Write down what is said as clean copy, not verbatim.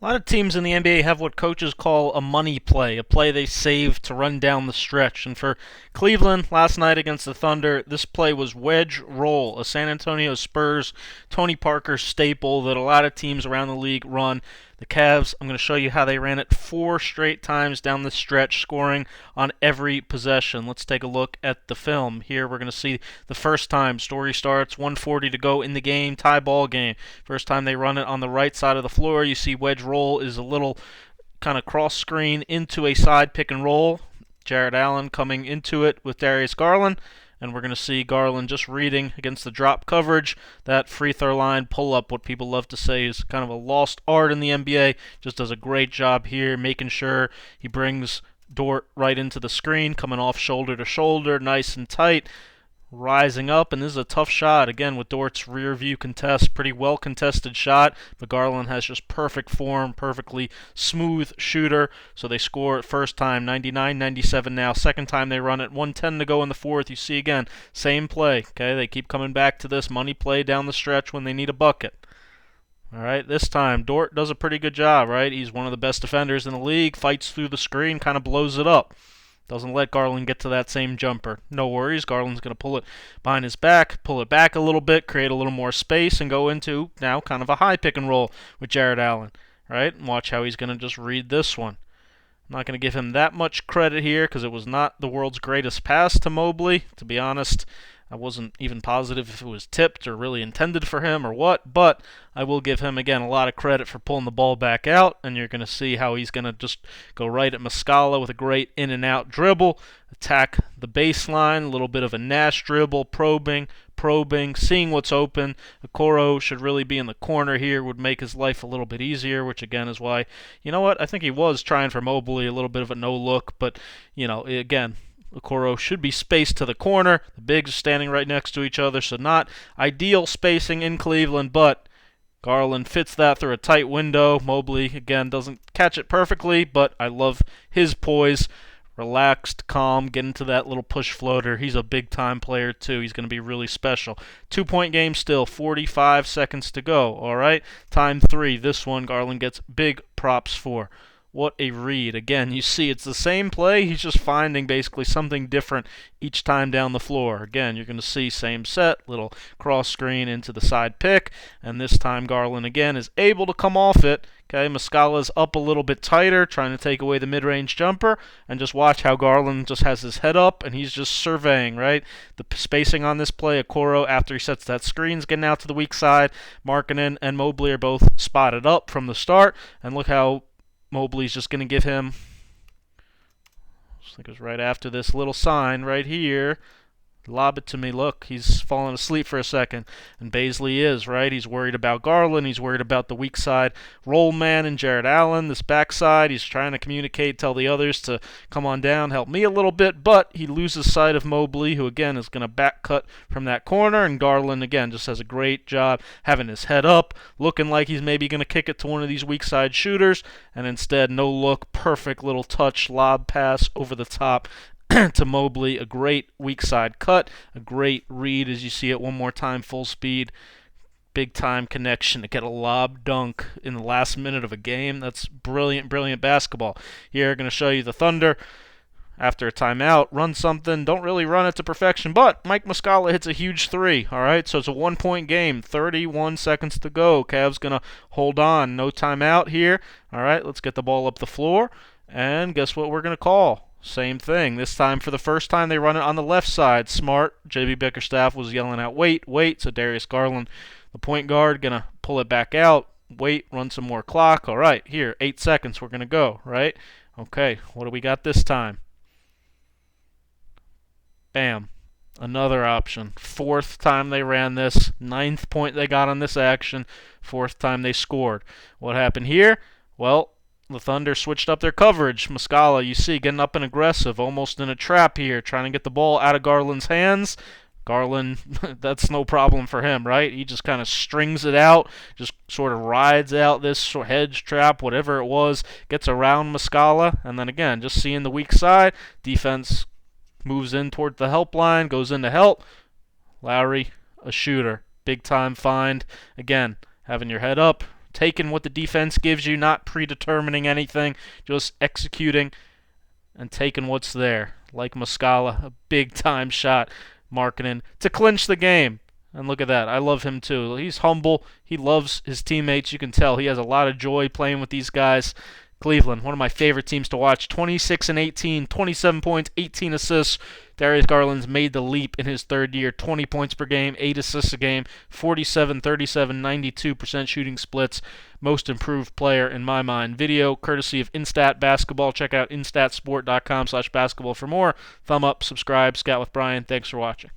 A lot of teams in the NBA have what coaches call a money play, a play they save to run down the stretch. And for Cleveland last night against the Thunder, this play was wedge roll, a San Antonio Spurs Tony Parker staple that a lot of teams around the league run. The Cavs, I'm going to show you how they ran it 4 straight times down the stretch, scoring on every possession. Let's take a look at the film. Here we're going to see the first time. Story starts, 140 to go in the game, tie ball game. First time they run it on the right side of the floor. You see wedge roll is a little kind of cross screen into a side pick and roll. Jarrett Allen coming into it with Darius Garland. And we're going to see Garland just reading against the drop coverage. That free throw line pull up, what people love to say is kind of a lost art in the NBA. Just does a great job here, making sure he brings Dort right into the screen, coming off shoulder to shoulder, nice and tight. Rising up, and this is a tough shot again with Dort's rear view contest. Pretty well contested shot, but Garland has just perfect form, perfectly smooth shooter. So they score first time 99-97 now. Second time they run it, 110 to go in the fourth. You see again, same play. Okay, they keep coming back to this money play down the stretch when they need a bucket. All right, this time Dort does a pretty good job, right? He's one of the best defenders in the league, fights through the screen, kind of blows it up. Doesn't let Garland get to that same jumper. No worries. Garland's going to pull it behind his back, pull it back a little bit, create a little more space, and go into now kind of a high pick and roll with Jarrett Allen. Right? And watch how he's going to just read this one. I'm not going to give him that much credit here because it was not the world's greatest pass to Mobley. To be honest, I wasn't even positive if it was tipped or really intended for him or what, but I will give him, again, a lot of credit for pulling the ball back out, and you're going to see how he's going to just go right at Muscala with a great in-and-out dribble, attack the baseline, a little bit of a Nash dribble, probing, seeing what's open. Okoro should really be in the corner here, would make his life a little bit easier, which again is why, you know what, I think he was trying for Mobley a little bit of a no-look, but, again, Okoro should be spaced to the corner. The bigs are standing right next to each other, so not ideal spacing in Cleveland, but Garland fits that through a tight window. Mobley, again, doesn't catch it perfectly, but I love his poise. Relaxed, calm, get into that little push floater. He's a big-time player, too. He's going to be really special. 2-point game still, 45 seconds to go, all right? Time 3. This one Garland gets big props for. What a read. Again, you see it's the same play. He's just finding basically something different each time down the floor. Again, you're going to see same set, little cross screen into the side pick, and this time Garland again is able to come off it. Okay, Muscala's up a little bit tighter, trying to take away the mid-range jumper, and just watch how Garland just has his head up, and he's just surveying, right? The spacing on this play, Okoro, after he sets that screen, is getting out to the weak side. Markkanen and Mobley are both spotted up from the start, and look how Mobley's just going to give him, I think it was right after this little sign right here, lob it to me. Look, he's falling asleep for a second. And Bazley is, right? He's worried about Garland. He's worried about the weak side roll man and Jarrett Allen. This backside, he's trying to communicate, tell the others to come on down, help me a little bit. But he loses sight of Mobley, who, again, is going to back cut from that corner. And Garland, again, just has a great job having his head up, looking like he's maybe going to kick it to one of these weak side shooters. And instead, no look, perfect little touch, lob pass over the top to Mobley, a great weak side cut, a great read as you see it one more time, full speed, big time connection to get a lob dunk in the last minute of a game. That's brilliant, brilliant basketball. Here, I'm going to show you the Thunder. After a timeout, run something, don't really run it to perfection, but Mike Muscala hits a huge three, all right? So it's a 1-point game, 31 seconds to go. Cavs going to hold on, no timeout here. All right, let's get the ball up the floor, and guess what we're going to call? Same thing. This time, for the first time, they run it on the left side. Smart. J.B. Bickerstaff was yelling out, wait. So Darius Garland, the point guard, going to pull it back out. Wait, run some more clock. All right, here, 8 seconds. We're going to go, right? Okay, what do we got this time? Bam. Another option. 4th time they ran this. 9th point they got on this action. 4th time they scored. What happened here? Well, the Thunder switched up their coverage. Muscala, you see, getting up and aggressive, almost in a trap here, trying to get the ball out of Garland's hands. Garland, that's no problem for him, right? He just kind of strings it out, just sort of rides out this hedge trap, whatever it was, gets around Muscala, and then again, just seeing the weak side, defense moves in toward the help line, goes in to help. Lowry, a shooter, big time find. Again, having your head up, taking what the defense gives you, not predetermining anything, just executing and taking what's there. Like Muscala, a big-time shot, Markkanen, to clinch the game. And look at that. I love him too. He's humble. He loves his teammates. You can tell he has a lot of joy playing with these guys. Cleveland, one of my favorite teams to watch. 26-18, 27 points, 18 assists. Darius Garland's made the leap in his third year. 20 points per game, 8 assists a game, 47, 37, 92% shooting splits. Most improved player in my mind. Video courtesy of Instat Basketball. Check out instatsport.com/basketball for more. Thumb up, subscribe. Scout with Brian. Thanks for watching.